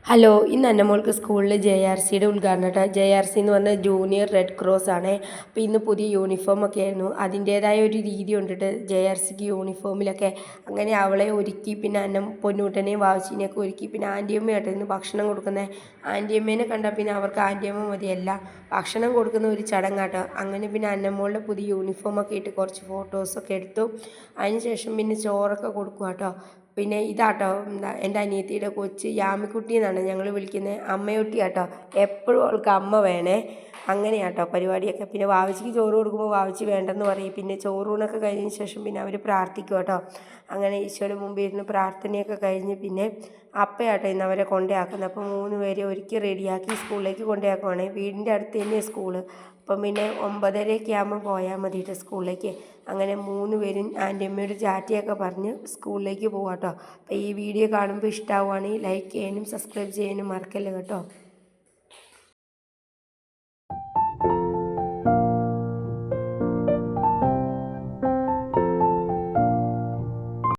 Hello, ഇന്ന് എൻ്റെ മോൾക്ക് സ്കൂളിൽ JRCയുടെ ഉദ്ഘാടനം കേട്ടോ. JRC എന്ന് പറഞ്ഞാൽ ജൂനിയർ റെഡ് ക്രോസ് ആണ്. അപ്പോൾ ഇന്ന് പുതിയ യൂണിഫോമൊക്കെ ആയിരുന്നു. അതിൻ്റേതായ ഒരു രീതി കൊണ്ടിട്ട് JRCക്ക് യൂണിഫോമിലൊക്കെ അങ്ങനെ അവളെ ഒരുക്കി, പിന്നെ എൻ്റെ പൊന്നൂട്ടനെയും വാവച്ചീനെയൊക്കെ ഒരുക്കി, പിന്നെ ആൻറ്റിയമ്മയായിട്ട് ഇന്ന് ഭക്ഷണം കൊടുക്കുന്നത്. ആൻറ്റിയമ്മേനെ കണ്ടാൽ പിന്നെ അവർക്ക് ആൻറ്റിയമ്മ മതിയല്ല, ഭക്ഷണം കൊടുക്കുന്ന ഒരു ചടങ്ങാട്ടോ. അങ്ങനെ പിന്നെ അന്നമ്മോളുടെ പുതിയ യൂണിഫോമൊക്കെ ഇട്ട് കുറച്ച് ഫോട്ടോസൊക്കെ എടുത്തു. അതിന് ശേഷം പിന്നെ ചോറൊക്കെ കൊടുക്കുക കേട്ടോ. പിന്നെ ഇതാട്ടോ എൻ്റെ അനിയത്തിയുടെ കൊച്ച് യാമിക്കുട്ടി എന്നാണ് ഞങ്ങൾ വിളിക്കുന്നത്. അമ്മയൊട്ടി ആട്ടോ, എപ്പോഴും അവൾക്ക് അമ്മ വേണേ. അങ്ങനെയാട്ടോ പരിപാടിയൊക്കെ. പിന്നെ വാവച്ചിക്ക് ചോറ് കൊടുക്കുമ്പോൾ വാവച്ചി വേണ്ടെന്ന് പറയും. പിന്നെ ചോറൂണൊക്കെ കഴിഞ്ഞതിന് ശേഷം പിന്നെ അവർ പ്രാർത്ഥിക്കും കേട്ടോ. അങ്ങനെ ഈശോയുടെ മുമ്പിൽ ഇരുന്ന് പ്രാർത്ഥനയൊക്കെ കഴിഞ്ഞ് പിന്നെ അപ്പയാട്ടോ ഇന്ന് അവരെ കൊണ്ടേയാക്കുന്നത്. അപ്പോൾ 3 പേരെ ഒരുക്കി റെഡിയാക്കി സ്കൂളിലേക്ക് കൊണ്ടേയാക്കുവാണേ. വീടിൻ്റെ അടുത്ത് തന്നെയാണ് സ്കൂള്. അപ്പം പിന്നെ 9:30 ആകുമ്പോൾ പോയാൽ മതിയിട്ട് സ്കൂളിലേക്ക്. അങ്ങനെ 3 പേരും ആൻറ്റിയമ്മയോട് ചാറ്റിയൊക്കെ പറഞ്ഞ് സ്കൂളിലേക്ക് പോകാം കേട്ടോ. അപ്പോൾ ഈ വീഡിയോ കാണുമ്പോൾ ഇഷ്ടമാവുകയാണെങ്കിൽ ലൈക്ക് ചെയ്യാനും സബ്സ്ക്രൈബ് ചെയ്യാനും മറക്കല്ലേ കേട്ടോ.